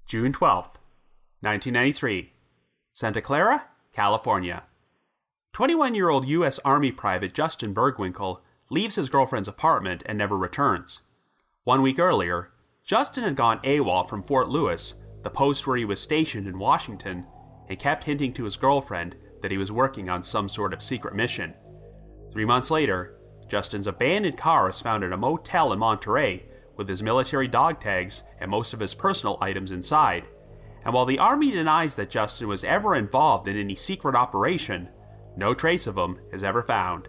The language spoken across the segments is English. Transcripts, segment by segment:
June 12th, 1993, Santa Clara, California. 21-year-old U.S. Army Private Justin Burgwinkel leaves his girlfriend's apartment and never returns. 1 week earlier, Justin had gone AWOL from Fort Lewis, the post where he was stationed in Washington, and kept hinting to his girlfriend that he was working on some sort of secret mission. 3 months later, Justin's abandoned car is found at a motel in Monterey with his military dog tags and most of his personal items inside. And while the Army denies that Justin was ever involved in any secret operation, no trace of him is ever found.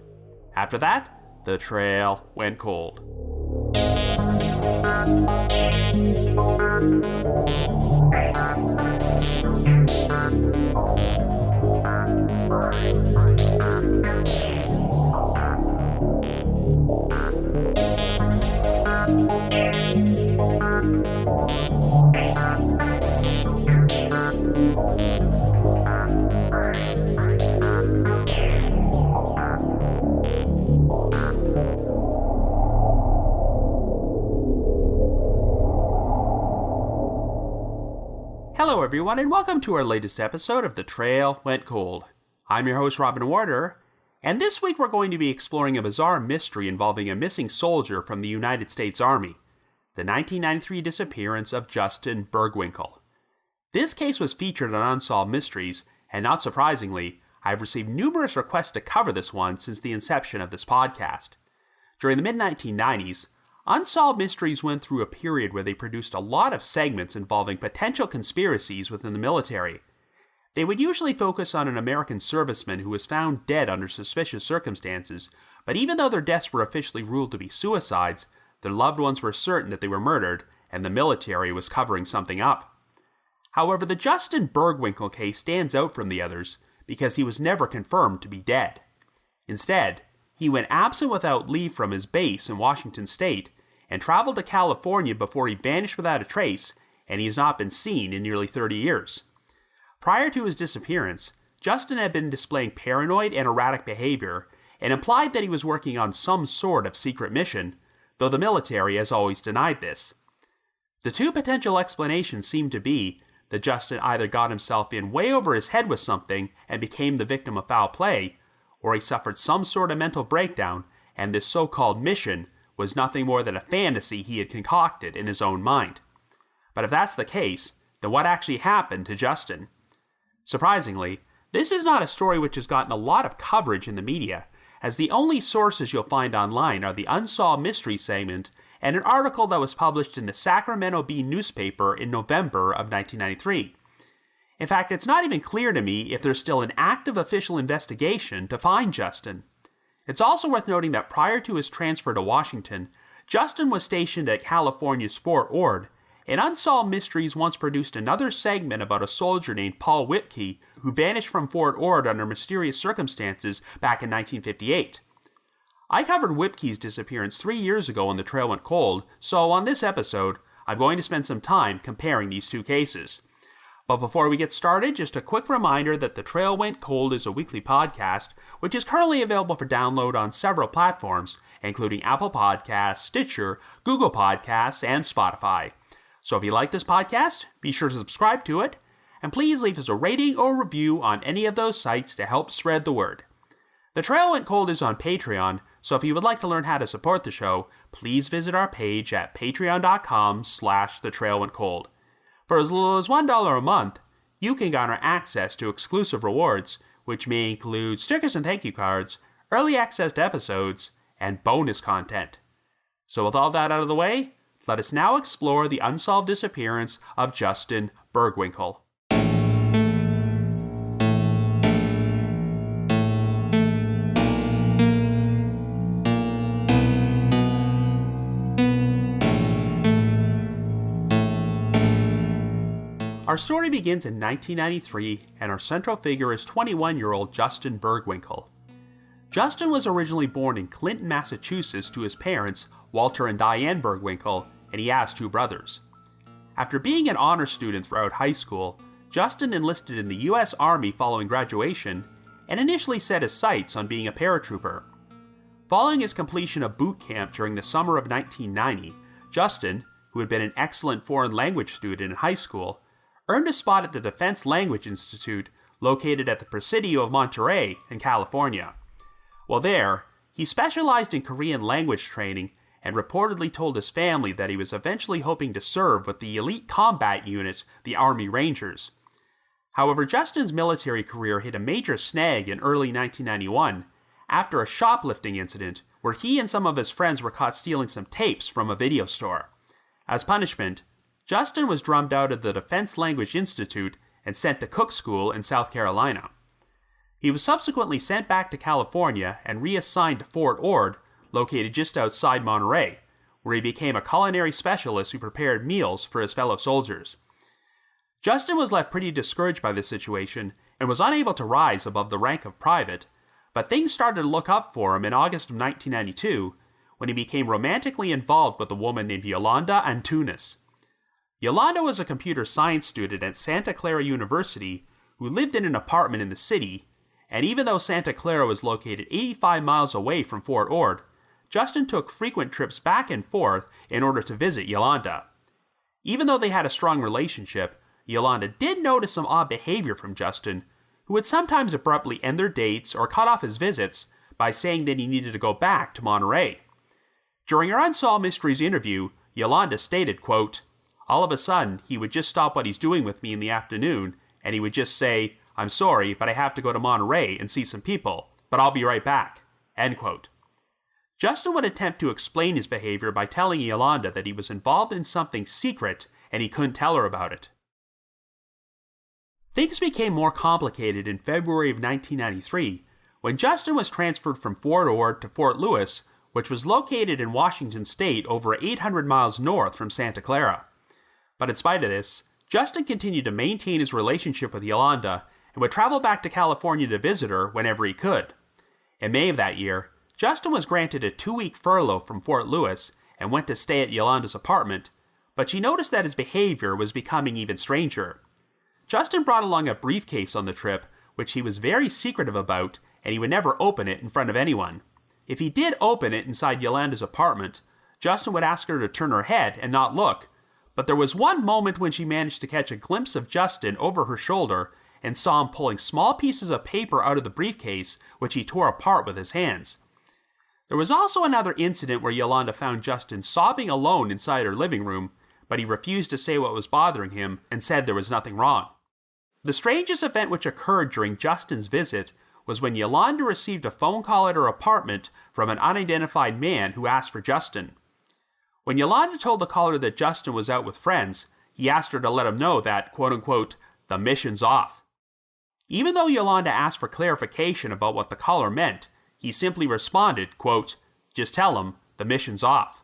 After that, the trail went cold. Hello everyone, and welcome to our latest episode of The Trail Went Cold. I'm your host, Robin Warder, and this week we're going to be exploring a bizarre mystery involving a missing soldier from the United States Army, the 1993 disappearance of Justin Burgwinkel. This case was featured on Unsolved Mysteries, and not surprisingly, I've received numerous requests to cover this one since the inception of this podcast. During the mid-1990s, Unsolved Mysteries went through a period where they produced a lot of segments involving potential conspiracies within the military. They would usually focus on an American serviceman who was found dead under suspicious circumstances, but even though their deaths were officially ruled to be suicides, their loved ones were certain that they were murdered, and the military was covering something up. However, the Justin Burgwinkel case stands out from the others because he was never confirmed to be dead. Instead, he went absent without leave from his base in Washington State and traveled to California before he vanished without a trace, and he has not been seen in nearly 30 years. Prior to his disappearance, Justin had been displaying paranoid and erratic behavior and implied that he was working on some sort of secret mission, though the military has always denied this. The two potential explanations seem to be that Justin either got himself in way over his head with something and became the victim of foul play, or he suffered some sort of mental breakdown, and this so-called mission was nothing more than a fantasy he had concocted in his own mind. But if that's the case, then what actually happened to Justin? Surprisingly, this is not a story which has gotten a lot of coverage in the media, as the only sources you'll find online are the Unsolved Mystery segment and an article that was published in the Sacramento Bee newspaper in November of 1993. In fact, it's not even clear to me if there's still an active official investigation to find Justin. It's also worth noting that prior to his transfer to Washington, Justin was stationed at California's Fort Ord, and Unsolved Mysteries once produced another segment about a soldier named Paul Whipkey who vanished from Fort Ord under mysterious circumstances back in 1958. I covered Whipkey's disappearance 3 years ago on The Trail Went Cold, so on this episode, I'm going to spend some time comparing these two cases. But before we get started, just a quick reminder that The Trail Went Cold is a weekly podcast, which is currently available for download on several platforms, including Apple Podcasts, Stitcher, Google Podcasts, and Spotify. So if you like this podcast, be sure to subscribe to it, and please leave us a rating or review on any of those sites to help spread the word. The Trail Went Cold is on Patreon, so if you would like to learn how to support the show, please visit our page at patreon.com/thetrailwentcold. For as little as $1 a month, you can garner access to exclusive rewards, which may include stickers and thank you cards, early access to episodes, and bonus content. So with all that out of the way, let us now explore the unsolved disappearance of Justin Burgwinkel. Our story begins in 1993, and our central figure is 21-year-old Justin Burgwinkel. Justin was originally born in Clinton, Massachusetts to his parents, Walter and Diane Burgwinkel, and he has 2 brothers. After being an honor student throughout high school, Justin enlisted in the U.S. Army following graduation, and initially set his sights on being a paratrooper. Following his completion of boot camp during the summer of 1990, Justin, who had been an excellent foreign language student in high school, earned a spot at the Defense Language Institute located at the Presidio of Monterey in California. While there, he specialized in Korean language training and reportedly told his family that he was eventually hoping to serve with the elite combat unit, the Army Rangers. However, Justin's military career hit a major snag in early 1991 after a shoplifting incident where he and some of his friends were caught stealing some tapes from a video store. As punishment, Justin was drummed out of the Defense Language Institute and sent to cook school in South Carolina. He was subsequently sent back to California and reassigned to Fort Ord, located just outside Monterey, where he became a culinary specialist who prepared meals for his fellow soldiers. Justin was left pretty discouraged by this situation and was unable to rise above the rank of private, but things started to look up for him in August of 1992 when he became romantically involved with a woman named Yolanda Antunes. Yolanda was a computer science student at Santa Clara University who lived in an apartment in the city, and even though Santa Clara was located 85 miles away from Fort Ord, Justin took frequent trips back and forth in order to visit Yolanda. Even though they had a strong relationship, Yolanda did notice some odd behavior from Justin, who would sometimes abruptly end their dates or cut off his visits by saying that he needed to go back to Monterey. During our Unsolved Mysteries interview, Yolanda stated, quote, "All of a sudden, he would just stop what he's doing with me in the afternoon, and he would just say, 'I'm sorry, but I have to go to Monterey and see some people, but I'll be right back,' end quote." Justin would attempt to explain his behavior by telling Yolanda that he was involved in something secret and he couldn't tell her about it. Things became more complicated in February of 1993 when Justin was transferred from Fort Ord to Fort Lewis, which was located in Washington state over 800 miles north from Santa Clara. But in spite of this, Justin continued to maintain his relationship with Yolanda and would travel back to California to visit her whenever he could. In May of that year, Justin was granted a 2-week furlough from Fort Lewis and went to stay at Yolanda's apartment, but she noticed that his behavior was becoming even stranger. Justin brought along a briefcase on the trip, which he was very secretive about, and he would never open it in front of anyone. If he did open it inside Yolanda's apartment, Justin would ask her to turn her head and not look, but there was one moment when she managed to catch a glimpse of Justin over her shoulder and saw him pulling small pieces of paper out of the briefcase, which he tore apart with his hands. There was also another incident where Yolanda found Justin sobbing alone inside her living room, but he refused to say what was bothering him and said there was nothing wrong. The strangest event which occurred during Justin's visit was when Yolanda received a phone call at her apartment from an unidentified man who asked for Justin. When Yolanda told the caller that Justin was out with friends, he asked her to let him know that, quote-unquote, "the mission's off." Even though Yolanda asked for clarification about what the caller meant, he simply responded, quote, "just tell him, the mission's off."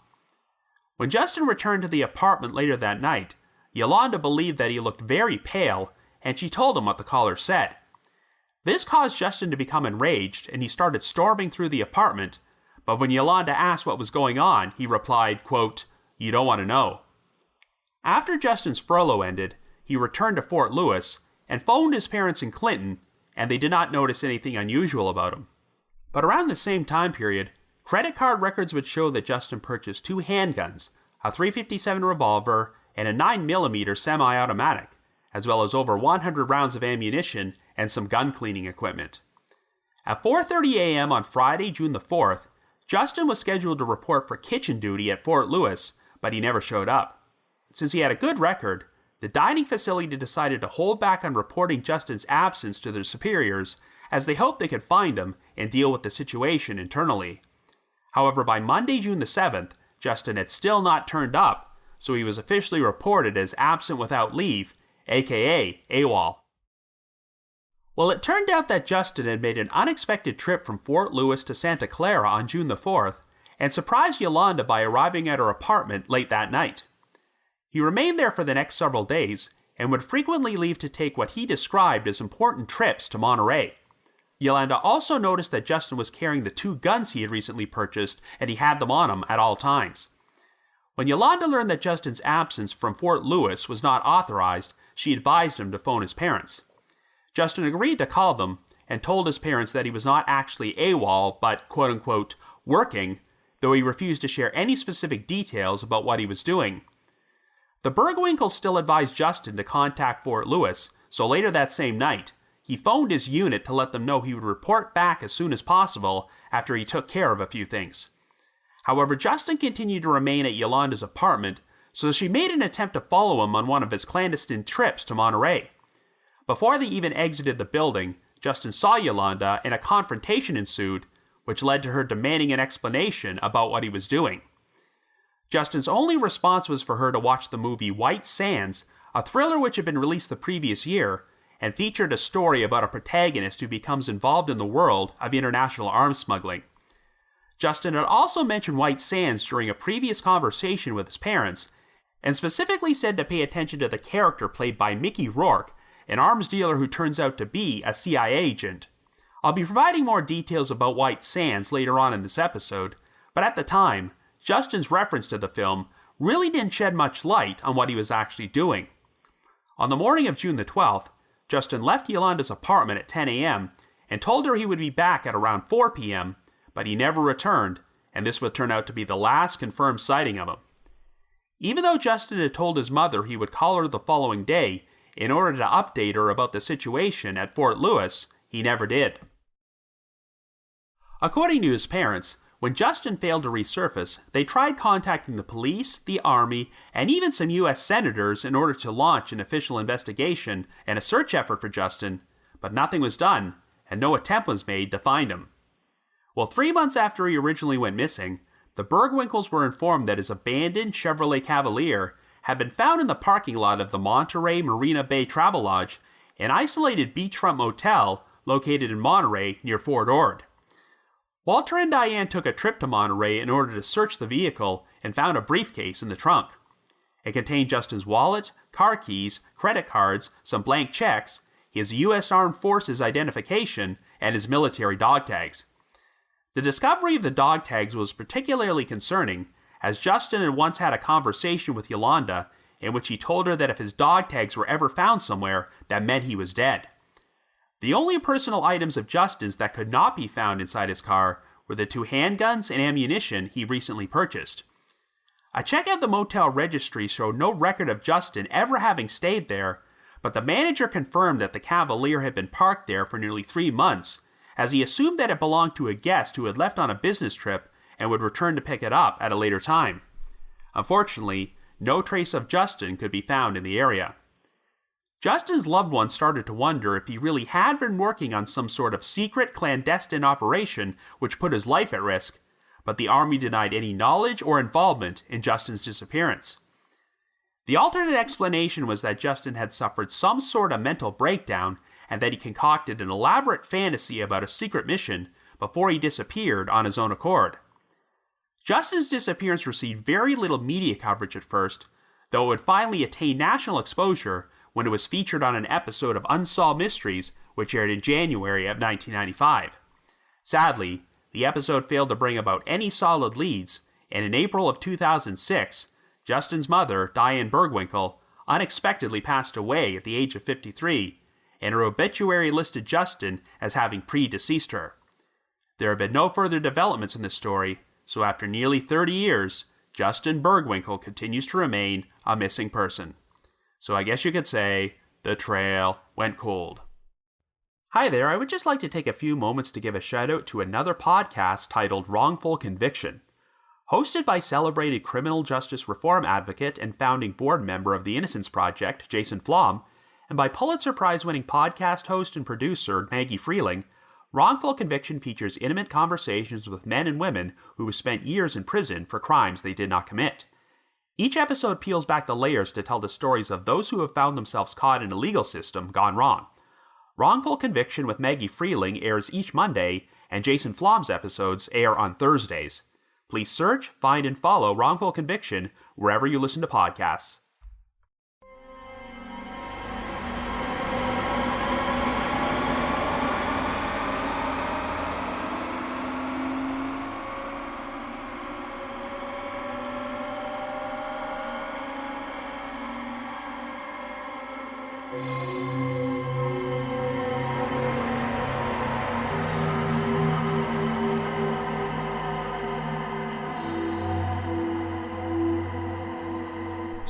When Justin returned to the apartment later that night, Yolanda believed that he looked very pale, and she told him what the caller said. This caused Justin to become enraged, and he started storming through the apartment, but when Yolanda asked what was going on, he replied, quote, "you don't want to know." After Justin's furlough ended, he returned to Fort Lewis and phoned his parents in Clinton, and they did not notice anything unusual about him. But around the same time period, credit card records would show that Justin purchased 2 handguns, a .357 revolver, and a 9mm semi-automatic, as well as over 100 rounds of ammunition and some gun cleaning equipment. At 4:30 a.m. on Friday, June the 4th, Justin was scheduled to report for kitchen duty at Fort Lewis, but he never showed up. Since he had a good record, the dining facility decided to hold back on reporting Justin's absence to their superiors, as they hoped they could find him and deal with the situation internally. However, by Monday, June the 7th, Justin had still not turned up, so he was officially reported as absent without leave, aka AWOL. Well, it turned out that Justin had made an unexpected trip from Fort Lewis to Santa Clara on June the 4th and surprised Yolanda by arriving at her apartment late that night. He remained there for the next several days and would frequently leave to take what he described as important trips to Monterey. Yolanda also noticed that Justin was carrying the 2 guns he had recently purchased, and he had them on him at all times. When Yolanda learned that Justin's absence from Fort Lewis was not authorized, she advised him to phone his parents. Justin agreed to call them and told his parents that he was not actually AWOL, but quote-unquote working, though he refused to share any specific details about what he was doing. The Burgwinkels still advised Justin to contact Fort Lewis, so later that same night, he phoned his unit to let them know he would report back as soon as possible after he took care of a few things. However, Justin continued to remain at Yolanda's apartment, so she made an attempt to follow him on one of his clandestine trips to Monterey. Before they even exited the building, Justin saw Yolanda and a confrontation ensued, which led to her demanding an explanation about what he was doing. Justin's only response was for her to watch the movie White Sands, a thriller which had been released the previous year, and featured a story about a protagonist who becomes involved in the world of international arms smuggling. Justin had also mentioned White Sands during a previous conversation with his parents, and specifically said to pay attention to the character played by Mickey Rourke, an arms dealer who turns out to be a CIA agent. I'll be providing more details about White Sands later on in this episode, but at the time, Justin's reference to the film really didn't shed much light on what he was actually doing. On the morning of June the 12th, Justin left Yolanda's apartment at 10 a.m. and told her he would be back at around 4 p.m., but he never returned, and this would turn out to be the last confirmed sighting of him. Even though Justin had told his mother he would call her the following day in order to update her about the situation at Fort Lewis, he never did. According to his parents, when Justin failed to resurface, they tried contacting the police, the army, and even some U.S. senators in order to launch an official investigation and a search effort for Justin, but nothing was done, and no attempt was made to find him. Well, 3 months after he originally went missing, the Burgwinkels were informed that his abandoned Chevrolet Cavalier had been found in the parking lot of the Monterey Marina Bay Travelodge, an isolated beachfront motel located in Monterey near Fort Ord. Walter and Diane took a trip to Monterey in order to search the vehicle and found a briefcase in the trunk. It contained Justin's wallet, car keys, credit cards, some blank checks, his U.S. Armed Forces identification, and his military dog tags. The discovery of the dog tags was particularly concerning, as Justin had once had a conversation with Yolanda in which he told her that if his dog tags were ever found somewhere, that meant he was dead. The only personal items of Justin's that could not be found inside his car were the 2 handguns and ammunition he recently purchased. A check at the motel registry showed no record of Justin ever having stayed there, but the manager confirmed that the Cavalier had been parked there for nearly 3 months, as he assumed that it belonged to a guest who had left on a business trip and would return to pick it up at a later time. Unfortunately, no trace of Justin could be found in the area. Justin's loved ones started to wonder if he really had been working on some sort of secret clandestine operation which put his life at risk, but the Army denied any knowledge or involvement in Justin's disappearance. The alternate explanation was that Justin had suffered some sort of mental breakdown and that he concocted an elaborate fantasy about a secret mission before he disappeared on his own accord. Justin's disappearance received very little media coverage at first, though it would finally attain national exposure when it was featured on an episode of Unsolved Mysteries, which aired in January of 1995. Sadly, the episode failed to bring about any solid leads, and in April of 2006, Justin's mother, Diane Burgwinkel, unexpectedly passed away at the age of 53, and her obituary listed Justin as having predeceased her. There have been no further developments in this story, so after nearly 30 years, Justin Burgwinkel continues to remain a missing person. So I guess you could say, the trail went cold. Hi there, I would just like to take a few moments to give a shout out to another podcast titled Wrongful Conviction. Hosted by celebrated criminal justice reform advocate and founding board member of the Innocence Project, Jason Flom, and by Pulitzer Prize-winning podcast host and producer Maggie Freeling, Wrongful Conviction features intimate conversations with men and women who have spent years in prison for crimes they did not commit. Each episode peels back the layers to tell the stories of those who have found themselves caught in a legal system gone wrong. Wrongful Conviction with Maggie Freeling airs each Monday, and Jason Flom's episodes air on Thursdays. Please search, find, and follow Wrongful Conviction wherever you listen to podcasts.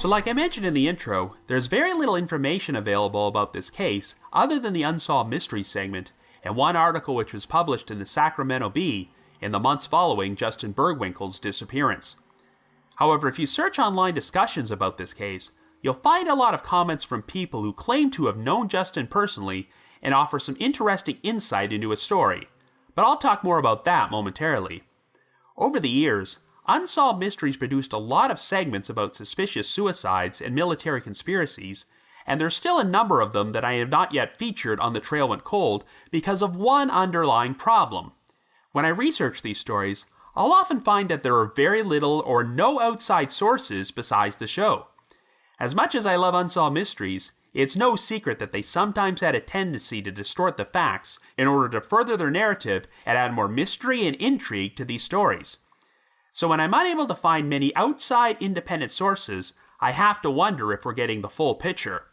So like I mentioned in the intro, there's very little information available about this case other than the Unsolved Mysteries segment, and one article which was published in the Sacramento Bee in the months following Justin Burgwinkel's disappearance. However, if you search online discussions about this case, you'll find a lot of comments from people who claim to have known Justin personally and offer some interesting insight into his story, but I'll talk more about that momentarily. Over the years, Unsolved Mysteries produced a lot of segments about suspicious suicides and military conspiracies, and there's still a number of them that I have not yet featured on The Trail Went Cold because of one underlying problem. When I research these stories, I'll often find that there are very little or no outside sources besides the show. As much as I love Unsolved Mysteries, it's no secret that they sometimes had a tendency to distort the facts in order to further their narrative and add more mystery and intrigue to these stories. So when I'm unable to find many outside independent sources, I have to wonder if we're getting the full picture.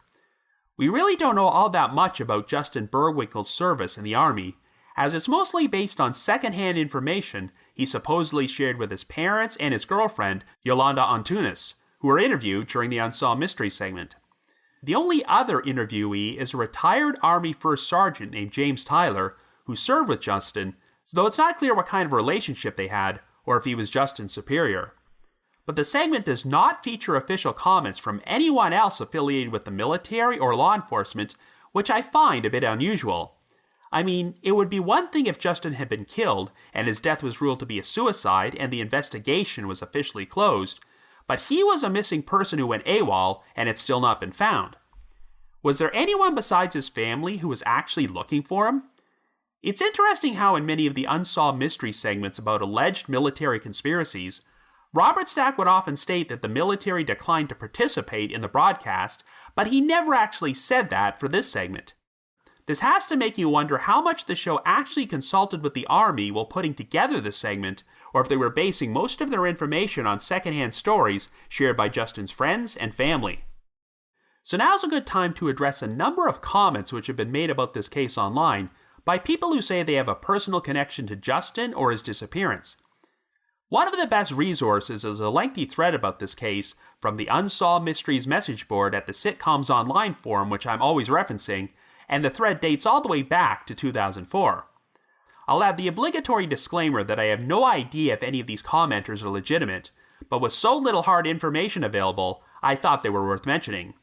We really don't know all that much about Justin Burgwinkel's service in the Army, as it's mostly based on secondhand information he supposedly shared with his parents and his girlfriend, Yolanda Antunes, who were interviewed during the Unsolved Mysteries segment. The only other interviewee is a retired Army First Sergeant named James Tyler, who served with Justin, though it's not clear what kind of relationship they had, or if he was Justin's superior. But the segment does not feature official comments from anyone else affiliated with the military or law enforcement, which I find a bit unusual. I mean, it would be one thing if Justin had been killed, and his death was ruled to be a suicide, and the investigation was officially closed, but he was a missing person who went AWOL, and had still not been found. Was there anyone besides his family who was actually looking for him? It's interesting how in many of the Unsolved Mysteries segments about alleged military conspiracies, Robert Stack would often state that the military declined to participate in the broadcast, but he never actually said that for this segment. This has to make you wonder how much the show actually consulted with the Army while putting together this segment, or if they were basing most of their information on secondhand stories shared by Justin's friends and family. So now's a good time to address a number of comments which have been made about this case online by people who say they have a personal connection to Justin or his disappearance. One of the best resources is a lengthy thread about this case from the Unsolved Mysteries message board at the Sitcoms Online forum, which I'm always referencing, and the thread dates all the way back to 2004. I'll add the obligatory disclaimer that I have no idea if any of these commenters are legitimate, but with so little hard information available, I thought they were worth mentioning.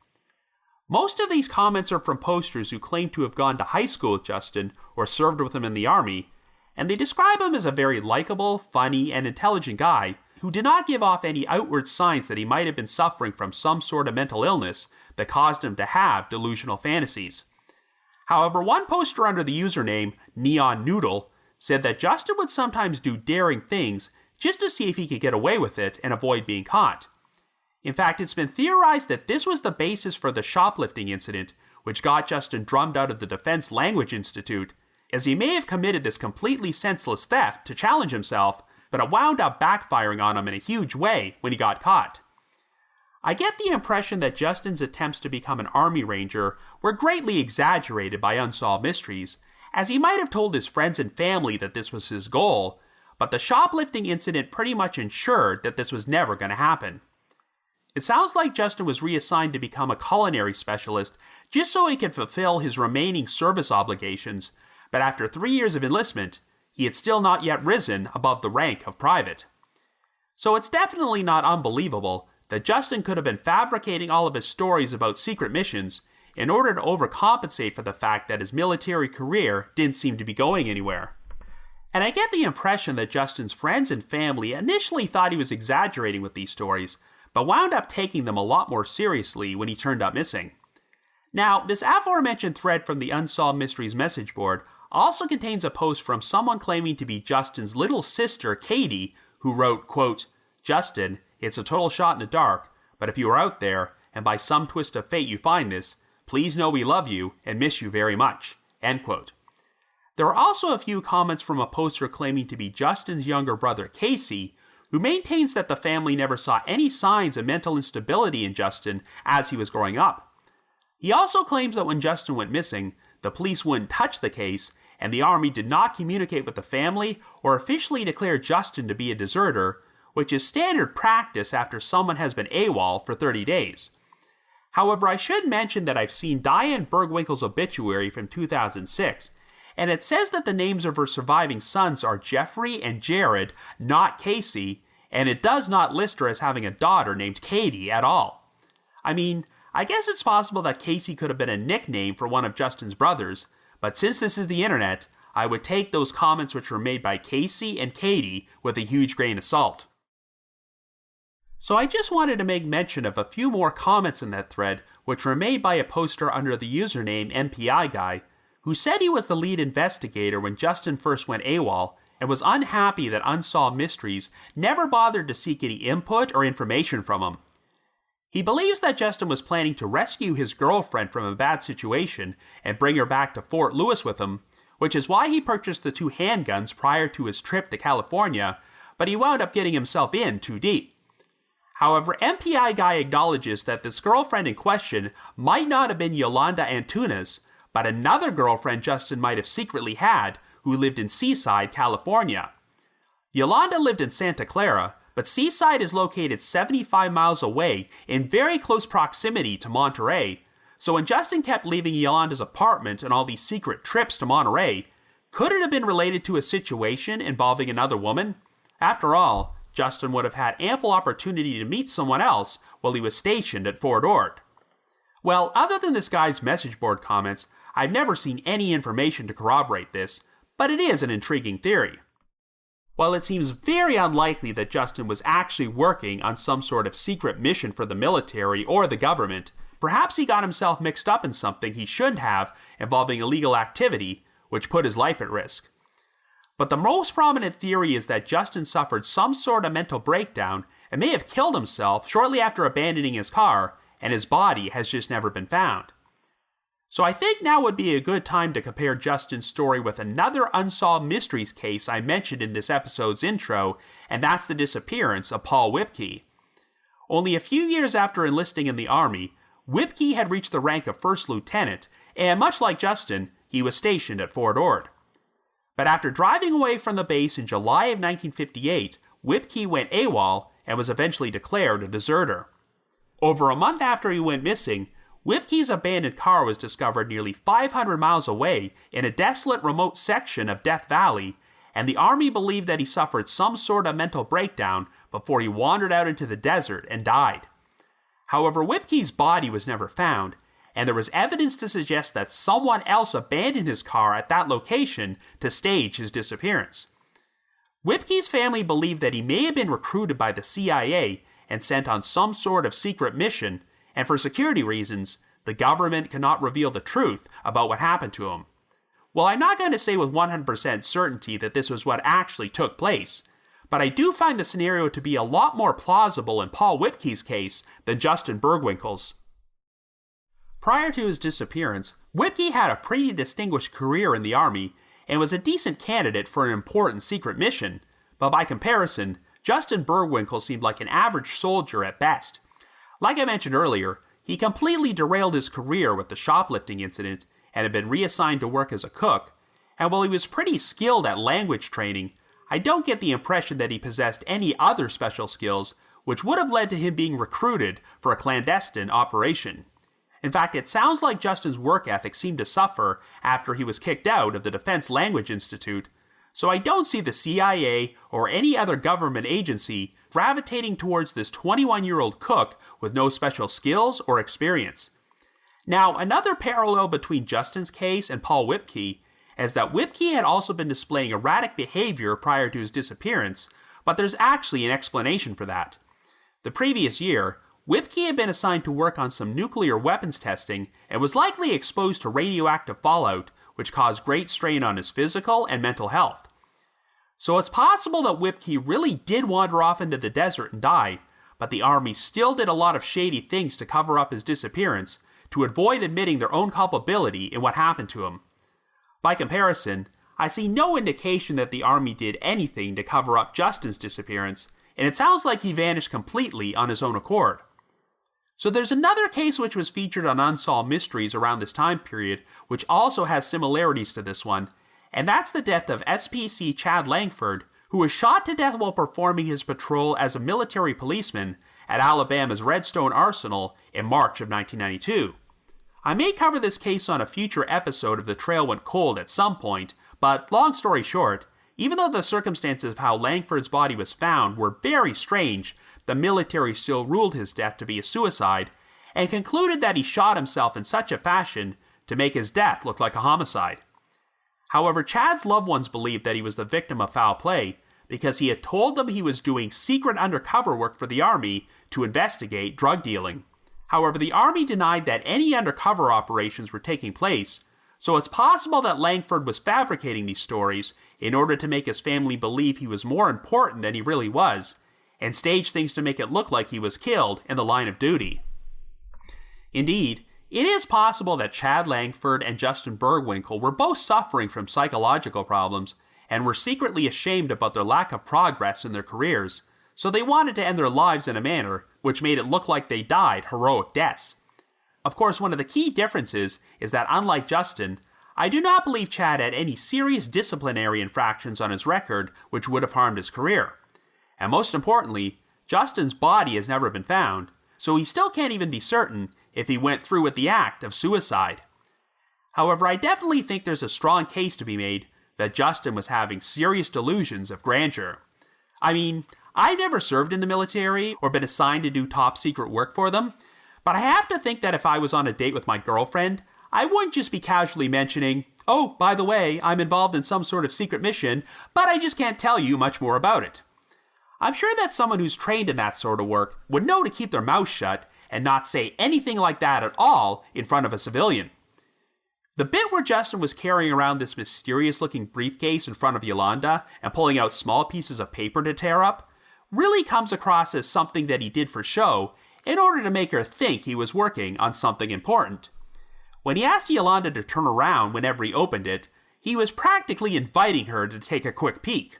Most of these comments are from posters who claim to have gone to high school with Justin or served with him in the Army, and they describe him as a very likable, funny, and intelligent guy who did not give off any outward signs that he might have been suffering from some sort of mental illness that caused him to have delusional fantasies. However, one poster under the username Neon Noodle said that Justin would sometimes do daring things just to see if he could get away with it and avoid being caught. In fact, it's been theorized that this was the basis for the shoplifting incident, which got Justin drummed out of the Defense Language Institute, as he may have committed this completely senseless theft to challenge himself, but it wound up backfiring on him in a huge way when he got caught. I get the impression that Justin's attempts to become an Army Ranger were greatly exaggerated by Unsolved Mysteries, as he might have told his friends and family that this was his goal, but the shoplifting incident pretty much ensured that this was never going to happen. It sounds like Justin was reassigned to become a culinary specialist just so he could fulfill his remaining service obligations, but after 3 years of enlistment, he had still not yet risen above the rank of private. So it's definitely not unbelievable that Justin could have been fabricating all of his stories about secret missions in order to overcompensate for the fact that his military career didn't seem to be going anywhere. And I get the impression that Justin's friends and family initially thought he was exaggerating with these stories, but wound up taking them a lot more seriously when he turned up missing. Now, this aforementioned thread from the Unsolved Mysteries message board also contains a post from someone claiming to be Justin's little sister, Katie, who wrote, quote, "Justin, it's a total shot in the dark, but if you are out there, and by some twist of fate you find this, please know we love you and miss you very much," end quote. There are also a few comments from a poster claiming to be Justin's younger brother, Casey, who maintains that the family never saw any signs of mental instability in Justin as he was growing up. He also claims that when Justin went missing, the police wouldn't touch the case, and the Army did not communicate with the family or officially declare Justin to be a deserter, which is standard practice after someone has been AWOL for 30 days. However, I should mention that I've seen Diane Burgwinkel's obituary from 2006, and it says that the names of her surviving sons are Jeffrey and Jared, not Casey, and it does not list her as having a daughter named Katie at all. I mean, I guess it's possible that Casey could have been a nickname for one of Justin's brothers, but since this is the internet, I would take those comments which were made by Casey and Katie with a huge grain of salt. So I just wanted to make mention of a few more comments in that thread, which were made by a poster under the username MPI Guy, who said he was the lead investigator when Justin first went AWOL, and was unhappy that Unsolved Mysteries never bothered to seek any input or information from him. He believes that Justin was planning to rescue his girlfriend from a bad situation and bring her back to Fort Lewis with him, which is why he purchased the 2 handguns prior to his trip to California, but he wound up getting himself in too deep. However, MPI Guy acknowledges that this girlfriend in question might not have been Yolanda Antunes, but another girlfriend Justin might have secretly had who lived in Seaside, California. Yolanda lived in Santa Clara, but Seaside is located 75 miles away in very close proximity to Monterey, so when Justin kept leaving Yolanda's apartment on all these secret trips to Monterey, could it have been related to a situation involving another woman? After all, Justin would have had ample opportunity to meet someone else while he was stationed at Fort Ord. Well, other than this guy's message board comments, I've never seen any information to corroborate this, but it is an intriguing theory. While it seems very unlikely that Justin was actually working on some sort of secret mission for the military or the government, perhaps he got himself mixed up in something he shouldn't have involving illegal activity, which put his life at risk. But the most prominent theory is that Justin suffered some sort of mental breakdown and may have killed himself shortly after abandoning his car, and his body has just never been found. So I think now would be a good time to compare Justin's story with another Unsolved Mysteries case I mentioned in this episode's intro, and that's the disappearance of Paul Whipkey. Only a few years after enlisting in the Army, Whipkey had reached the rank of first lieutenant, and much like Justin, he was stationed at Fort Ord. But after driving away from the base in July of 1958, Whipkey went AWOL and was eventually declared a deserter. Over a month after he went missing, Whipkey's abandoned car was discovered nearly 500 miles away in a desolate remote section of Death Valley, and the Army believed that he suffered some sort of mental breakdown before he wandered out into the desert and died. However, Whipkey's body was never found, and there was evidence to suggest that someone else abandoned his car at that location to stage his disappearance. Whipkey's family believed that he may have been recruited by the CIA and sent on some sort of secret mission, and for security reasons, the government cannot reveal the truth about what happened to him. Well, I'm not going to say with 100% certainty that this was what actually took place, but I do find the scenario to be a lot more plausible in Paul Whipkey's case than Justin Burgwinkel's. Prior to his disappearance, Whipkey had a pretty distinguished career in the Army and was a decent candidate for an important secret mission, but by comparison, Justin Burgwinkel seemed like an average soldier at best. Like I mentioned earlier, he completely derailed his career with the shoplifting incident and had been reassigned to work as a cook, and while he was pretty skilled at language training, I don't get the impression that he possessed any other special skills which would have led to him being recruited for a clandestine operation. In fact, it sounds like Justin's work ethic seemed to suffer after he was kicked out of the Defense Language Institute, so I don't see the CIA or any other government agency gravitating towards this 21-year-old cook with no special skills or experience. Now, another parallel between Justin's case and Paul Whipkey is that Whipkey had also been displaying erratic behavior prior to his disappearance, but there's actually an explanation for that. The previous year, Whipkey had been assigned to work on some nuclear weapons testing and was likely exposed to radioactive fallout, which caused great strain on his physical and mental health. So it's possible that Whipkey really did wander off into the desert and die, but the Army still did a lot of shady things to cover up his disappearance to avoid admitting their own culpability in what happened to him. By comparison, I see no indication that the Army did anything to cover up Justin's disappearance, and it sounds like he vanished completely on his own accord. So there's another case which was featured on Unsolved Mysteries around this time period, which also has similarities to this one, and that's the death of SPC Chad Langford, who was shot to death while performing his patrol as a military policeman at Alabama's Redstone Arsenal in March of 1992. I may cover this case on a future episode of The Trail Went Cold at some point, but long story short, even though the circumstances of how Langford's body was found were very strange, the military still ruled his death to be a suicide and concluded that he shot himself in such a fashion to make his death look like a homicide. However, Chad's loved ones believed that he was the victim of foul play because he had told them he was doing secret undercover work for the Army to investigate drug dealing. However, the Army denied that any undercover operations were taking place, so it's possible that Langford was fabricating these stories in order to make his family believe he was more important than he really was, and stage things to make it look like he was killed in the line of duty. Indeed, it is possible that Chad Langford and Justin Burgwinkel were both suffering from psychological problems and were secretly ashamed about their lack of progress in their careers, so they wanted to end their lives in a manner which made it look like they died heroic deaths. Of course, one of the key differences is that unlike Justin, I do not believe Chad had any serious disciplinary infractions on his record which would have harmed his career. And most importantly, Justin's body has never been found, so he still can't even be certain if he went through with the act of suicide. However, I definitely think there's a strong case to be made that Justin was having serious delusions of grandeur. I mean, I never served in the military or been assigned to do top secret work for them, but I have to think that if I was on a date with my girlfriend, I wouldn't just be casually mentioning, "Oh, by the way, I'm involved in some sort of secret mission, but I just can't tell you much more about it." I'm sure that someone who's trained in that sort of work would know to keep their mouth shut and not say anything like that at all in front of a civilian. The bit where Justin was carrying around this mysterious-looking briefcase in front of Yolanda and pulling out small pieces of paper to tear up really comes across as something that he did for show in order to make her think he was working on something important. When he asked Yolanda to turn around whenever he opened it, he was practically inviting her to take a quick peek.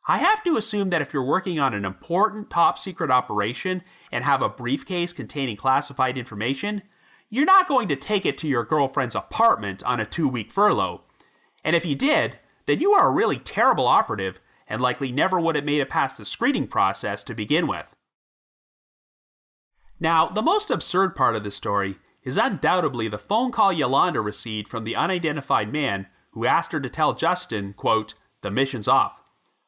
I have to assume that if you're working on an important top-secret operation and have a briefcase containing classified information, you're not going to take it to your girlfriend's apartment on a 2-week furlough. And if you did, then you are a really terrible operative and likely never would have made it past the screening process to begin with. Now, the most absurd part of this story is undoubtedly the phone call Yolanda received from the unidentified man who asked her to tell Justin, quote, "The mission's off."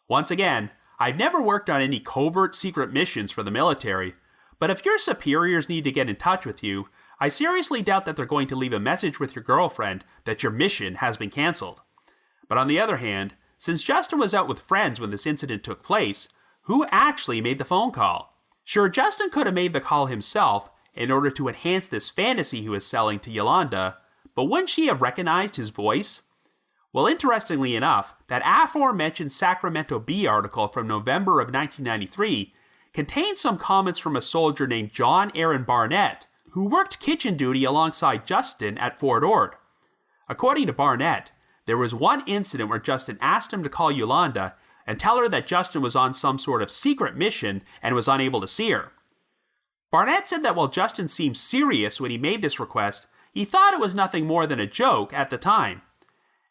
Once again, I've never worked on any covert secret missions for the military, but if your superiors need to get in touch with you, I seriously doubt that they're going to leave a message with your girlfriend that your mission has been canceled. But on the other hand, since Justin was out with friends when this incident took place, who actually made the phone call? Sure, Justin could have made the call himself in order to enhance this fantasy he was selling to Yolanda, but wouldn't she have recognized his voice? Well, interestingly enough, that aforementioned Sacramento Bee article from November of 1993 contained some comments from a soldier named John Aaron Barnett, who worked kitchen duty alongside Justin at Fort Ord. According to Barnett, there was one incident where Justin asked him to call Yolanda and tell her that Justin was on some sort of secret mission and was unable to see her. Barnett said that while Justin seemed serious when he made this request, he thought it was nothing more than a joke at the time.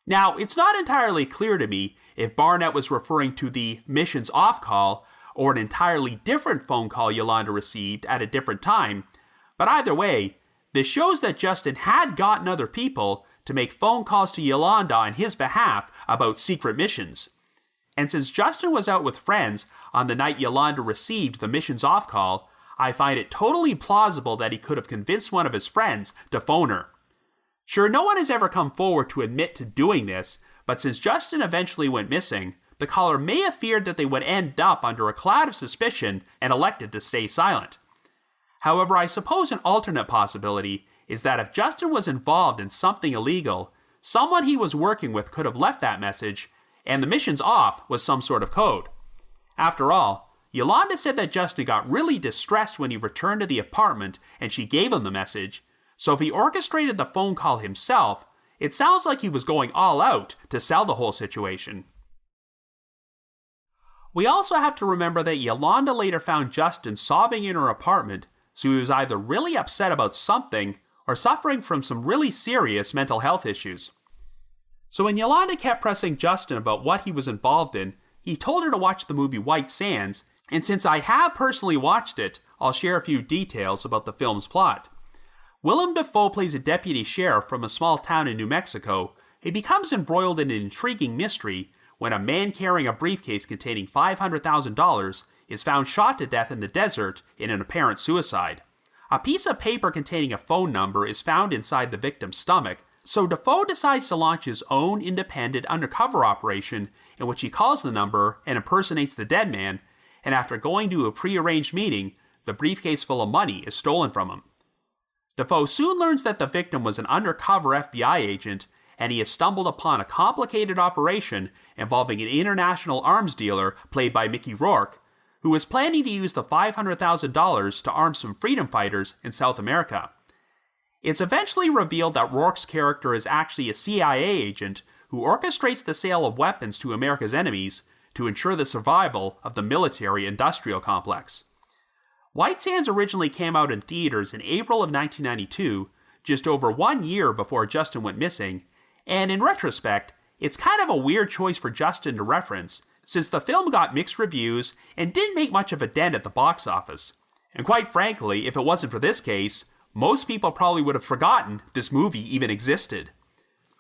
Now, it's not entirely clear to me if Barnett was referring to the mission's off call or an entirely different phone call Yolanda received at a different time, but either way, this shows that Justin had gotten other people to make phone calls to Yolanda on his behalf about secret missions. And since Justin was out with friends on the night Yolanda received the mission's off call, I find it totally plausible that he could have convinced one of his friends to phone her. Sure, no one has ever come forward to admit to doing this, but since Justin eventually went missing, the caller may have feared that they would end up under a cloud of suspicion and elected to stay silent. However, I suppose an alternate possibility is that if Justin was involved in something illegal, someone he was working with could have left that message, and the mission's off was some sort of code. After all, Yolanda said that Justin got really distressed when he returned to the apartment and she gave him the message, so if he orchestrated the phone call himself, it sounds like he was going all out to sell the whole situation. We also have to remember that Yolanda later found Justin sobbing in her apartment, so he was either really upset about something or suffering from some really serious mental health issues. So when Yolanda kept pressing Justin about what he was involved in, he told her to watch the movie White Sands, and since I have personally watched it, I'll share a few details about the film's plot. Willem Dafoe plays a deputy sheriff from a small town in New Mexico. He becomes embroiled in an intriguing mystery when a man carrying a briefcase containing $500,000 is found shot to death in the desert in an apparent suicide. A piece of paper containing a phone number is found inside the victim's stomach, so Dafoe decides to launch his own independent undercover operation in which he calls the number and impersonates the dead man, and after going to a prearranged meeting, the briefcase full of money is stolen from him. Dafoe soon learns that the victim was an undercover FBI agent, and he has stumbled upon a complicated operation involving an international arms dealer played by Mickey Rourke, who was planning to use the $500,000 to arm some freedom fighters in South America. It's eventually revealed that Rourke's character is actually a CIA agent who orchestrates the sale of weapons to America's enemies to ensure the survival of the military-industrial complex. White Sands originally came out in theaters in April of 1992, just over 1 year before Justin went missing, and in retrospect, it's kind of a weird choice for Justin to reference, since the film got mixed reviews and didn't make much of a dent at the box office. And quite frankly, if it wasn't for this case, most people probably would have forgotten this movie even existed.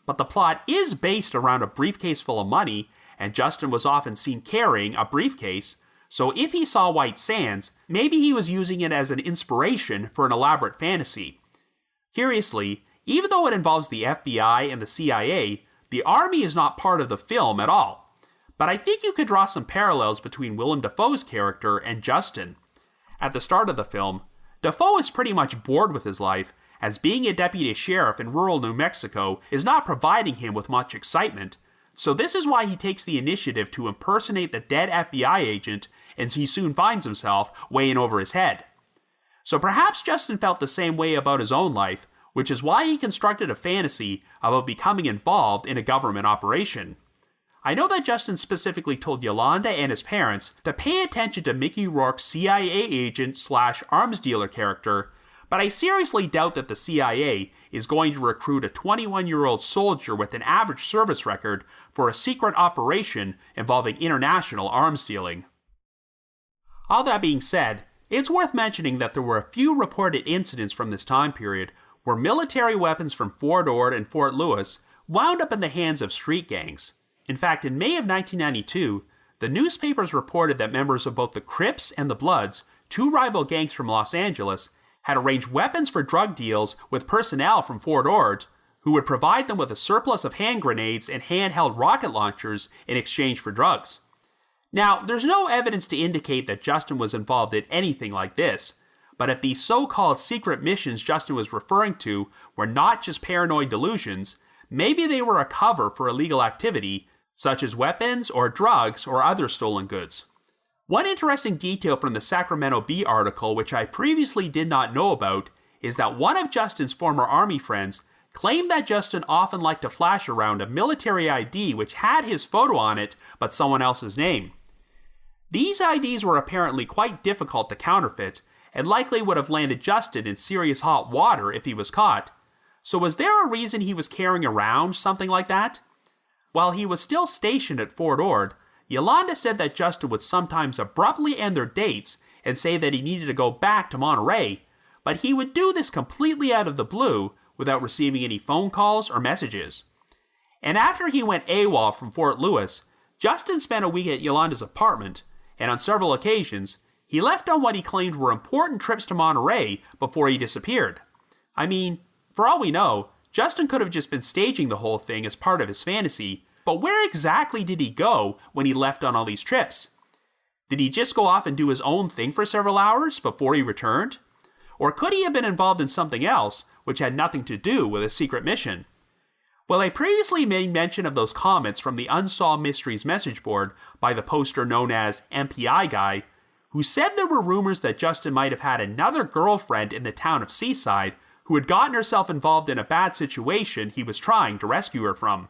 But the plot is based around a briefcase full of money, and Justin was often seen carrying a briefcase, so if he saw White Sands, maybe he was using it as an inspiration for an elaborate fantasy. Curiously, even though it involves the FBI and the CIA, the Army is not part of the film at all. But I think you could draw some parallels between Willem Dafoe's character and Justin. At the start of the film, Dafoe is pretty much bored with his life, as being a deputy sheriff in rural New Mexico is not providing him with much excitement, so this is why he takes the initiative to impersonate the dead FBI agent, and he soon finds himself way in over his head. So perhaps Justin felt the same way about his own life, which is why he constructed a fantasy about becoming involved in a government operation. I know that Justin specifically told Yolanda and his parents to pay attention to Mickey Rourke's CIA agent/arms dealer character, but I seriously doubt that the CIA is going to recruit a 21-year-old soldier with an average service record for a secret operation involving international arms dealing. All that being said, it's worth mentioning that there were a few reported incidents from this time period where military weapons from Fort Ord and Fort Lewis wound up in the hands of street gangs. In fact, in May of 1992, the newspapers reported that members of both the Crips and the Bloods, two rival gangs from Los Angeles, had arranged weapons for drug deals with personnel from Fort Ord, who would provide them with a surplus of hand grenades and handheld rocket launchers in exchange for drugs. Now, there's no evidence to indicate that Justin was involved in anything like this, but if these so-called secret missions Justin was referring to were not just paranoid delusions, maybe they were a cover for illegal activity, such as weapons or drugs or other stolen goods. One interesting detail from the Sacramento Bee article, which I previously did not know about, is that one of Justin's former Army friends claimed that Justin often liked to flash around a military ID which had his photo on it, but someone else's name. These IDs were apparently quite difficult to counterfeit, and likely would have landed Justin in serious hot water if he was caught. So was there a reason he was carrying around something like that? While he was still stationed at Fort Ord, Yolanda said that Justin would sometimes abruptly end their dates and say that he needed to go back to Monterey, but he would do this completely out of the blue without receiving any phone calls or messages. And after he went AWOL from Fort Lewis, Justin spent a week at Yolanda's apartment, and on several occasions, he left on what he claimed were important trips to Monterey before he disappeared. I mean, for all we know, Justin could have just been staging the whole thing as part of his fantasy, but where exactly did he go when he left on all these trips? Did he just go off and do his own thing for several hours before he returned? Or could he have been involved in something else which had nothing to do with a secret mission? Well, I previously made mention of those comments from the Unsolved Mysteries message board by the poster known as MPI Guy, who said there were rumors that Justin might have had another girlfriend in the town of Seaside who had gotten herself involved in a bad situation he was trying to rescue her from.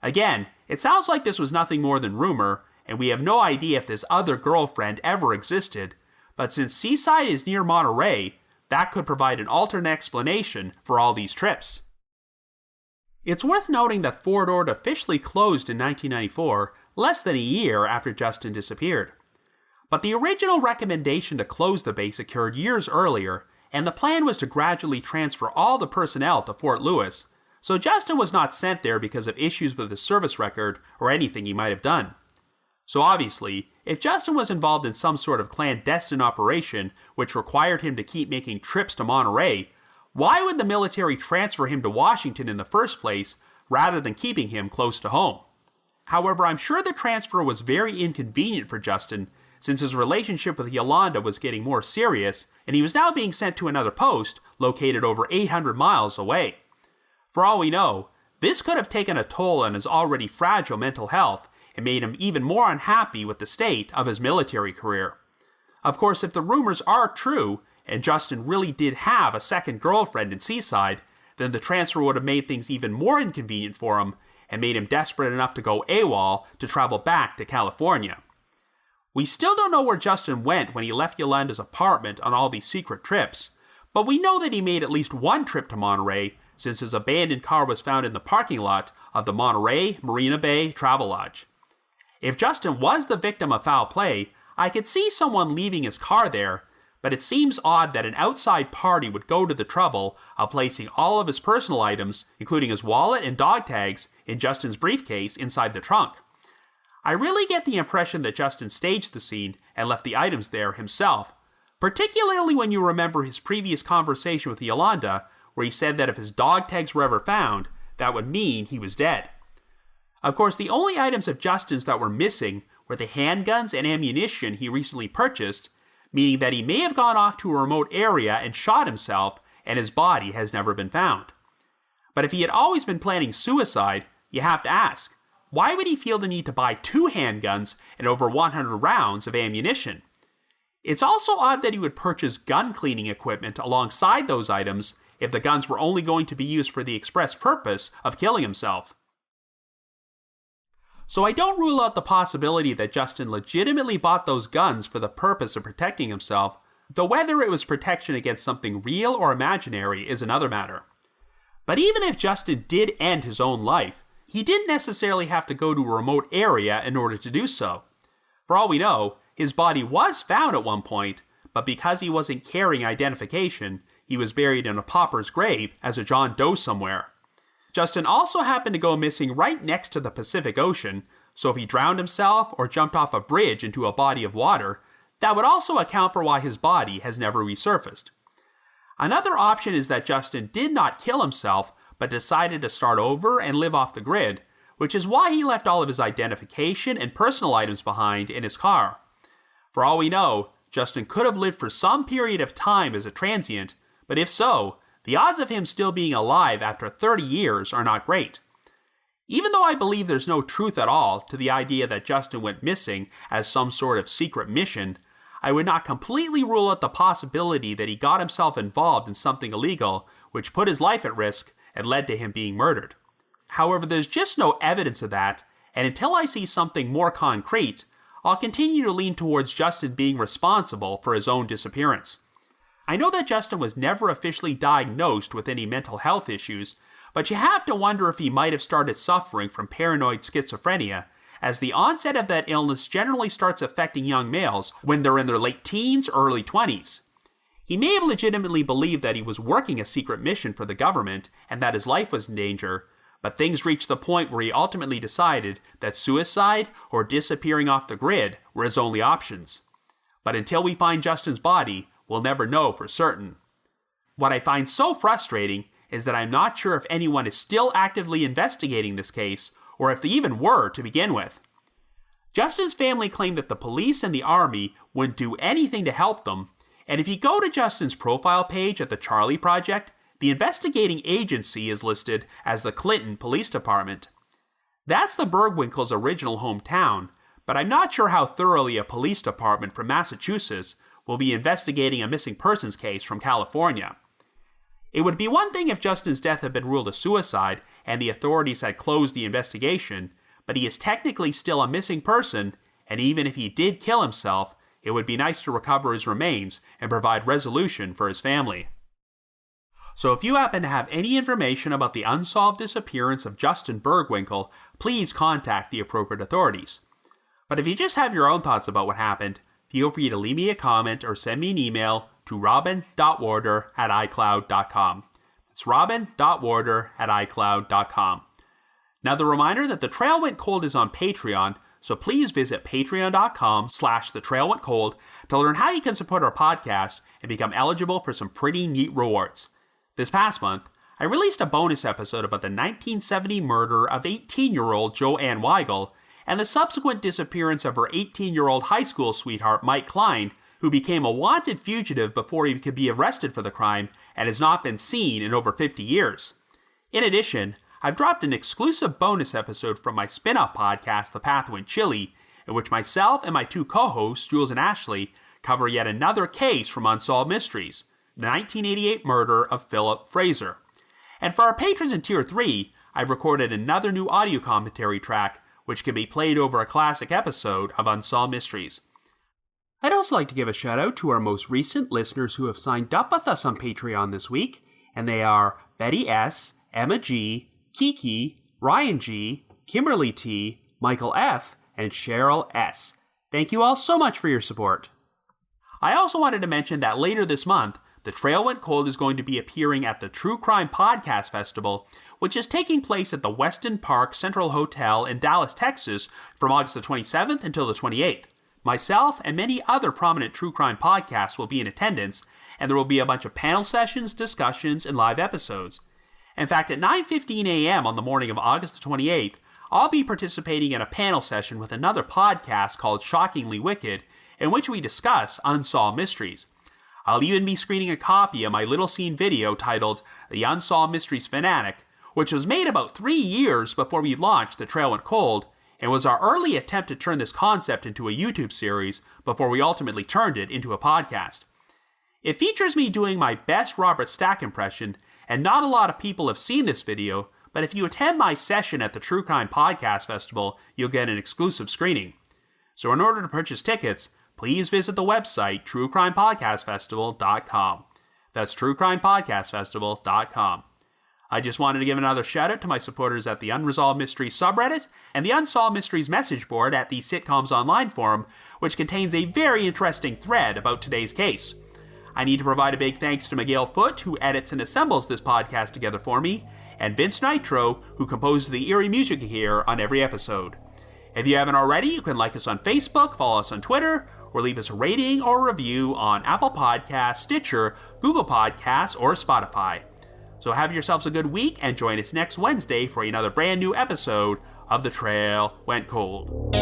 Again, it sounds like this was nothing more than rumor, and we have no idea if this other girlfriend ever existed, but since Seaside is near Monterey, that could provide an alternate explanation for all these trips. It's worth noting that Fort Ord officially closed in 1994, less than a year after Justin disappeared. But the original recommendation to close the base occurred years earlier, and the plan was to gradually transfer all the personnel to Fort Lewis, so Justin was not sent there because of issues with his service record or anything he might have done. So obviously, if Justin was involved in some sort of clandestine operation which required him to keep making trips to Monterey, why would the military transfer him to Washington in the first place rather than keeping him close to home? However, I'm sure the transfer was very inconvenient for Justin, since his relationship with Yolanda was getting more serious, and he was now being sent to another post located over 800 miles away. For all we know, this could have taken a toll on his already fragile mental health and made him even more unhappy with the state of his military career. Of course, if the rumors are true, and Justin really did have a second girlfriend in Seaside, then the transfer would have made things even more inconvenient for him and made him desperate enough to go AWOL to travel back to California. We still don't know where Justin went when he left Yolanda's apartment on all these secret trips, but we know that he made at least one trip to Monterey since his abandoned car was found in the parking lot of the Monterey Marina Bay Travelodge. If Justin was the victim of foul play, I could see someone leaving his car there, but it seems odd that an outside party would go to the trouble of placing all of his personal items, including his wallet and dog tags, in Justin's briefcase inside the trunk. I really get the impression that Justin staged the scene and left the items there himself, particularly when you remember his previous conversation with Yolanda, where he said that if his dog tags were ever found, that would mean he was dead. Of course, the only items of Justin's that were missing were the handguns and ammunition he recently purchased, meaning that he may have gone off to a remote area and shot himself, and his body has never been found. But if he had always been planning suicide, you have to ask, why would he feel the need to buy 2 handguns and over 100 rounds of ammunition? It's also odd that he would purchase gun cleaning equipment alongside those items if the guns were only going to be used for the express purpose of killing himself. So I don't rule out the possibility that Justin legitimately bought those guns for the purpose of protecting himself, though whether it was protection against something real or imaginary is another matter. But even if Justin did end his own life, he didn't necessarily have to go to a remote area in order to do so. For all we know, his body was found at one point, but because he wasn't carrying identification, he was buried in a pauper's grave as a John Doe somewhere. Justin also happened to go missing right next to the Pacific Ocean, so if he drowned himself or jumped off a bridge into a body of water, that would also account for why his body has never resurfaced. Another option is that Justin did not kill himself, but decided to start over and live off the grid, which is why he left all of his identification and personal items behind in his car. For all we know, Justin could have lived for some period of time as a transient, but if so, the odds of him still being alive after 30 years are not great. Even though I believe there's no truth at all to the idea that Justin went missing as some sort of secret mission, I would not completely rule out the possibility that he got himself involved in something illegal, which put his life at risk and led to him being murdered. However, there's just no evidence of that, and until I see something more concrete, I'll continue to lean towards Justin being responsible for his own disappearance. I know that Justin was never officially diagnosed with any mental health issues, but you have to wonder if he might have started suffering from paranoid schizophrenia, as the onset of that illness generally starts affecting young males when they're in their late teens or early 20s. He may have legitimately believed that he was working a secret mission for the government and that his life was in danger, but things reached the point where he ultimately decided that suicide or disappearing off the grid were his only options. But until we find Justin's body, we'll never know for certain. What I find so frustrating is that I'm not sure if anyone is still actively investigating this case, or if they even were to begin with. Justin's family claimed that the police and the army wouldn't do anything to help them, and if you go to Justin's profile page at the Charlie Project, the investigating agency is listed as the Clinton Police Department. That's the Burgwinkel's original hometown, but I'm not sure how thoroughly a police department from Massachusetts will be investigating a missing persons case from California. It would be one thing if Justin's death had been ruled a suicide and the authorities had closed the investigation, but he is technically still a missing person, and even if he did kill himself, it would be nice to recover his remains and provide resolution for his family. So if you happen to have any information about the unsolved disappearance of Justin Burgwinkel, please contact the appropriate authorities. But if you just have your own thoughts about what happened, feel free to leave me a comment or send me an email to robin.warder@icloud.com. It's robin.warder@icloud.com. Now, the reminder that The Trail Went Cold is on Patreon, so please visit patreon.com/thetrailwentcold to learn how you can support our podcast and become eligible for some pretty neat rewards. This past month, I released a bonus episode about the 1970 murder of 18-year-old Joanne Weigel and the subsequent disappearance of her 18-year-old high school sweetheart Mike Klein, who became a wanted fugitive before he could be arrested for the crime and has not been seen in over 50 years. In addition, I've dropped an exclusive bonus episode from my spin-off podcast, The Path Went Chilly, in which myself and my two co-hosts, Jules and Ashley, cover yet another case from Unsolved Mysteries, the 1988 murder of Philip Fraser. And for our patrons in Tier 3, I've recorded another new audio commentary track, which can be played over a classic episode of Unsolved Mysteries. I'd also like to give a shout out to our most recent listeners who have signed up with us on Patreon this week, and they are Betty S., Emma G., Kiki, Ryan G., Kimberly T., Michael F., and Cheryl S. Thank you all so much for your support. I also wanted to mention that later this month, The Trail Went Cold is going to be appearing at the True Crime Podcast Festival, which is taking place at the Weston Park Central Hotel in Dallas, Texas, from August the 27th until the 28th. Myself and many other prominent true crime podcasts will be in attendance, and there will be a bunch of panel sessions, discussions, and live episodes. In fact, at 9:15 a.m. on the morning of August the 28th, I'll be participating in a panel session with another podcast called Shockingly Wicked, in which we discuss unsolved mysteries. I'll even be screening a copy of my little scene video titled The Unsolved Mysteries Fanatic, which was made about 3 years before we launched The Trail Went Cold, and was our early attempt to turn this concept into a YouTube series before we ultimately turned it into a podcast. It features me doing my best Robert Stack impression, and not a lot of people have seen this video, but if you attend my session at the True Crime Podcast Festival, you'll get an exclusive screening. So in order to purchase tickets, please visit the website truecrimepodcastfestival.com. That's truecrimepodcastfestival.com. I just wanted to give another shout out to my supporters at the Unresolved Mysteries subreddit and the Unsolved Mysteries message board at the Sitcoms Online forum, which contains a very interesting thread about today's case. I need to provide a big thanks to Miguel Foote, who edits and assembles this podcast together for me, and Vince Nitro, who composes the eerie music you hear on every episode. If you haven't already, you can like us on Facebook, follow us on Twitter, or leave us a rating or review on Apple Podcasts, Stitcher, Google Podcasts, or Spotify. So have yourselves a good week and join us next Wednesday for another brand new episode of The Trail Went Cold.